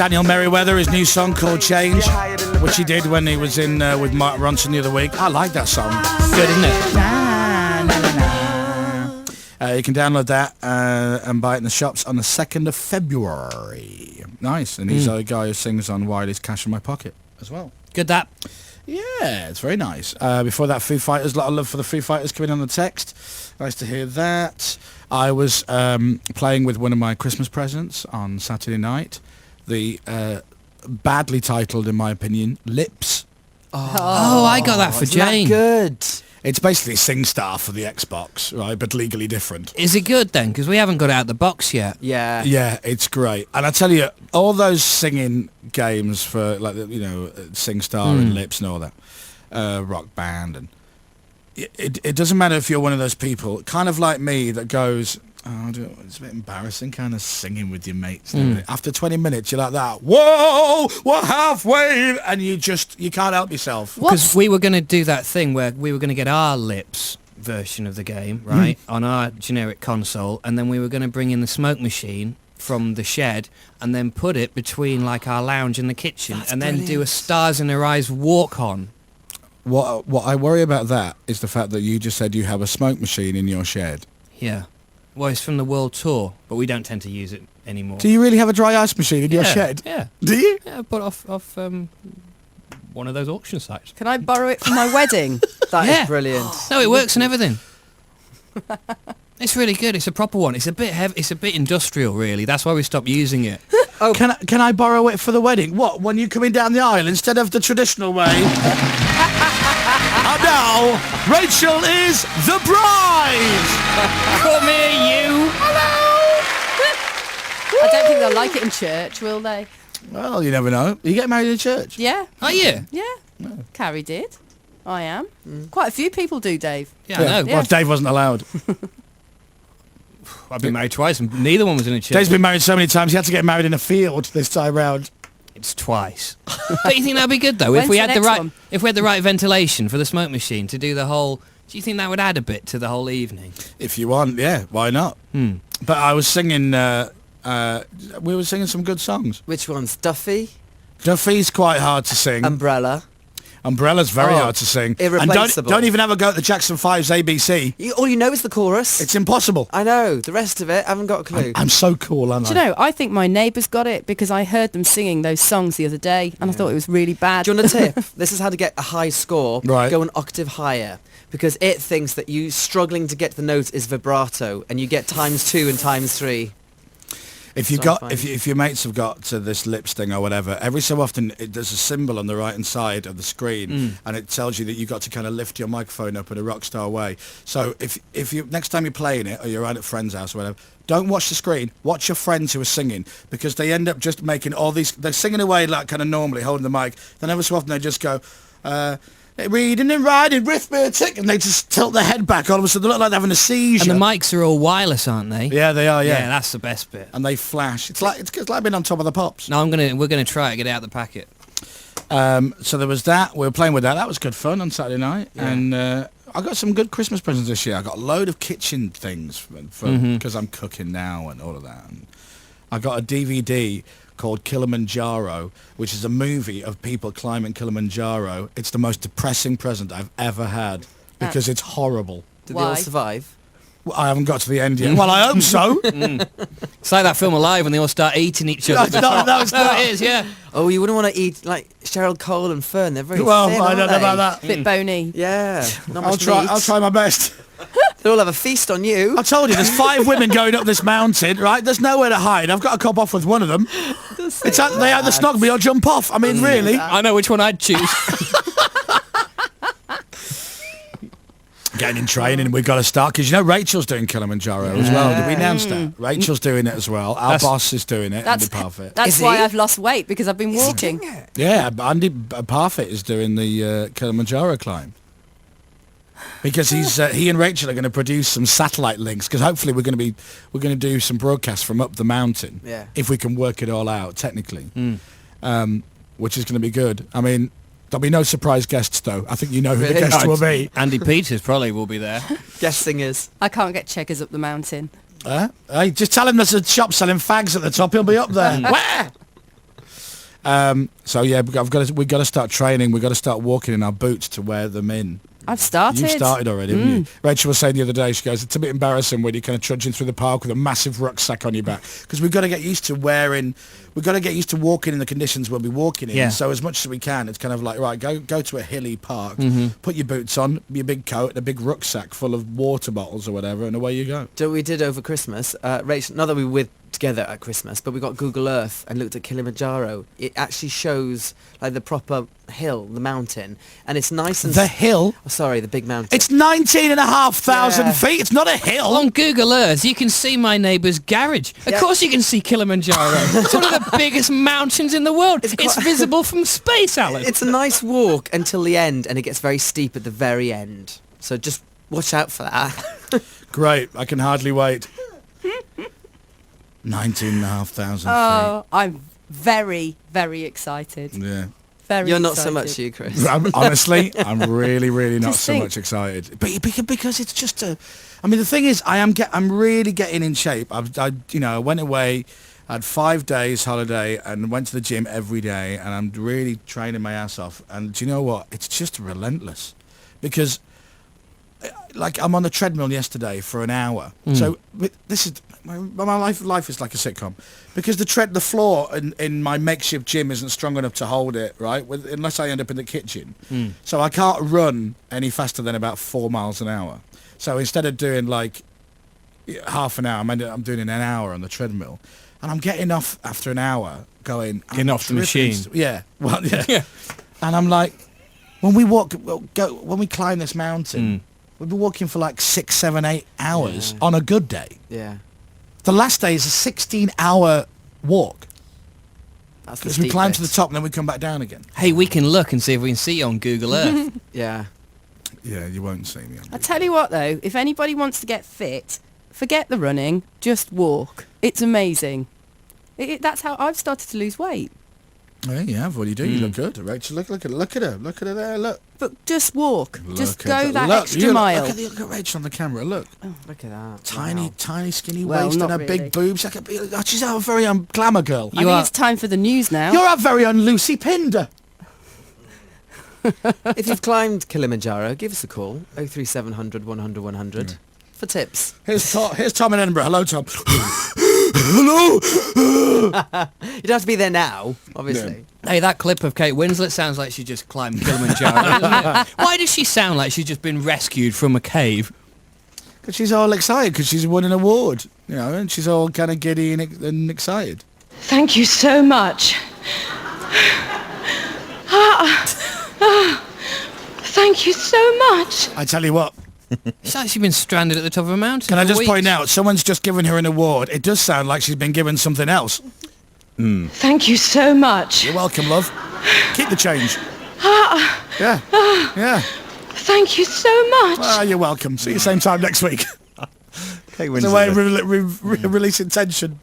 Daniel Merriweather, his new song called Change, which he did when he was in with Mark Ronson the other week. I like that song. Good, isn't it? You can download that and buy it in the shops on the 2nd of February. Nice. And he's a guy who sings on Wiley's Cash in My Pocket as well. Good that. Yeah, it's very nice. Before that, Foo Fighters, a lot of love for the Foo Fighters coming on the text. Nice to hear that. I was playing with one of my Christmas presents on Saturday night. The badly titled, in my opinion, Lips. Oh, I got that for Jane. Good. It's basically SingStar for the Xbox, right? But legally different. Is it good then? Because we haven't got it out the box yet. Yeah. Yeah, it's great. And I tell you, all those singing games for, like, you know, SingStar and Lips and all that, Rock Band, and it doesn't matter if you're one of those people, kind of like me, that goes, oh, it's a bit embarrassing kind of singing with your mates. After 20 minutes, you're like that, whoa, we're halfway, and you can't help yourself. Because we were going to do that thing where we were going to get our Lips version of the game, right, on our generic console, and then we were going to bring in the smoke machine from the shed and then put it between, like, our lounge and the kitchen. That's brilliant. Then do a Stars in Her Eyes walk-on. What I worry about that is the fact that you just said you have a smoke machine in your shed. Yeah. Well, it's from the World Tour, but we don't tend to use it anymore. Do you really have a dry ice machine in your shed? Yeah. Do you? Yeah, I bought it off one of those auction sites. Can I borrow it for my wedding? That is brilliant. No, it works and everything. It's really good. It's a proper one. It's a bit heavy. It's a bit industrial, really. That's why we stopped using it. Oh, can I borrow it for the wedding? What? When you're coming down the aisle instead of the traditional way? And now, Rachel is the bride. Come here, you. I don't think they'll like it in church, will they? Well, you never know. You get married in church? Yeah. Are you? Yeah. Carrie did. I am. Quite a few people do, Dave. Yeah, I know. Yeah. Well, Dave wasn't allowed. I've been married twice and neither one was in a church. Dave's been married so many times, he had to get married in a field this time round. It's twice. Don't you think that'd be good though? When's If we the had next one? if we had the right ventilation for the smoke machine to do the whole, do you think that would add a bit to the whole evening? If you want, yeah, why not? But I was singing, we were singing some good songs. Which ones? Duffy? Duffy's quite hard to sing. Umbrella? Umbrella's very hard to sing. Irreplaceable. And don't even have a go at the Jackson 5's ABC. All you know is the chorus. It's impossible. I know. The rest of it, I haven't got a clue. I'm so cool, aren't I? Do you know, I think my neighbours got it because I heard them singing those songs the other day and I thought it was really bad. Do you want a tip? This is how to get a high score. Right. Go an octave higher. Because it thinks that you struggling to get the note is vibrato and you get ×2 and ×3. If your mates have got this lips thing or whatever, every so often there's a symbol on the right hand side of the screen, and it tells you that you've got to kind of lift your microphone up in a rock star way. So if you next time you're playing it or you're out at a friend's house or whatever, don't watch the screen. Watch your friends who are singing, because they end up just making all these. They're singing away like kind of normally, holding the mic. Then every so often they just go. Reading and writing arithmetic, and they just tilt their head back. All of a sudden, they look like they're having a seizure. And the mics are all wireless, aren't they? Yeah, they are. Yeah, that's the best bit. And they flash. It's like being on top of the pops. No, we're gonna try it. Get it out the packet. So there was that. We were playing with that. That was good fun on Saturday night, and I got some good Christmas presents this year. I got a load of kitchen things because I'm cooking now and all of that. And I got a DVD called Kilimanjaro, which is a movie of people climbing Kilimanjaro. It's the most depressing present I've ever had because it's horrible. Did they all survive? Well, I haven't got to the end yet. Well, I hope so. It's like that film Alive when they all start eating each other. No, it's not. It is, yeah. Oh, you wouldn't want to eat like Cheryl Cole and Fern. They're very Well, thin, I don't know about that. Bit bony. Yeah. Not I'll much try. meat. I'll try my best. They'll all have a feast on you. I told you, there's 5 women going up this mountain, right? There's nowhere to hide. I've got to cop off with one of them. It's they either snog me or jump off. I mean, really. I know which one I'd choose. Getting in training, we've got to start, because you know Rachel's doing Kilimanjaro as well. Did we announce that? Rachel's doing it as well. Our boss is doing it, Andy Parfitt. That's why I've lost weight, because I've been walking. Yeah, Andy Parfitt is doing the Kilimanjaro climb. Because he and Rachel are going to produce some satellite links, because hopefully we're going to do some broadcasts from up the mountain. Yeah. If we can work it all out technically, which is going to be good. I mean, there'll be no surprise guests though. I think you know who the guests will be. Andy Peters probably will be there. Guest singers. I can't get checkers up the mountain. Hey, just tell him there's a shop selling fags at the top. He'll be up there. Where? So yeah, we've got to start training. We've got to start walking in our boots to wear them in. I've started. You've started already, haven't you? Rachel was saying the other day, she goes, it's a bit embarrassing when you're kind of trudging through the park with a massive rucksack on your back, because we've got to get used to walking in the conditions we'll be walking in. Yeah. So as much as we can, it's kind of like, right, go to a hilly park, put your boots on, your big coat, and a big rucksack full of water bottles or whatever, and away you go. So we did over Christmas, Rachel, not that we were together at Christmas, but we got Google Earth and looked at Kilimanjaro. It actually shows like the proper hill, the mountain, and it's nice and... The hill? Oh, sorry, the big mountain. It's 19,500 feet. It's not a hill. On Google Earth, you can see my neighbour's garage. Of course you can see Kilimanjaro. It's one of the biggest mountains in the world. It's visible from space, Alan. It's a nice walk until the end, and it gets very steep at the very end. So just watch out for that. Great. I can hardly wait. 19,500 feet. Oh, I'm very, very excited. Yeah. Very You're not so excited. much, you, Chris. Honestly, I'm really not Just so think. much excited. But because it's just a... I mean, the thing is, I'm really getting in shape. I went away, I had 5 days holiday and went to the gym every day, and I'm really training my ass off. And do you know what? It's just relentless. Because, like, I'm on the treadmill yesterday for an hour. So this is... My life is like a sitcom, because the floor in my makeshift gym isn't strong enough to hold it, right? Unless I end up in the kitchen. So I can't run any faster than about 4 miles an hour. So instead of doing like half an hour, I'm doing an hour on the treadmill, and I'm getting off after an hour, getting off the machine. Yeah, well, yeah. And I'm like, when we climb this mountain, we'll be walking for like 6, 7, 8 hours on a good day. Yeah. The last day is a 16-hour walk. That's the Because we steep climb bit. to the top and then we come back down again. Hey, we can look and see if we can see you on Google Earth. Yeah. Yeah, you won't see me. I tell you what though, if anybody wants to get fit, forget the running, just walk. It's amazing. That's how I've started to lose weight. Oh, yeah, what do you do? You look good. Rachel, look at her. Look at her there, look. But just walk. Just Look at go that look, extra mile. Look at Rachel on the camera, look. Oh, look at that. Tiny, Wow. tiny, skinny Well, waist and not her really. big boobs. She's a very glamour girl. I think it's time for the news now. You're a very Lucy Pinder. If you've climbed Kilimanjaro, give us a call. 03700 100 100 for tips. Here's Tom in Edinburgh. Hello, Tom. Hello. You don't have to be there now, obviously. Hey, that clip of Kate Winslett sounds like she just climbed Kilimanjaro, doesn't it? Why does she sound like she's just been rescued from a cave? Because she's all excited because she's won an award, and she's all kind of giddy and excited. Thank you so much. Thank you so much. I tell you what, It's like she's been stranded at the top of a mountain. can I for just weeks. point out, someone's just given her an award. It does sound like she's been given something else. Thank you so much. You're welcome, love. Keep the change. Yeah. Thank you so much. Ah, you're welcome. See you same time next week. Kate It's a way of releasing tension.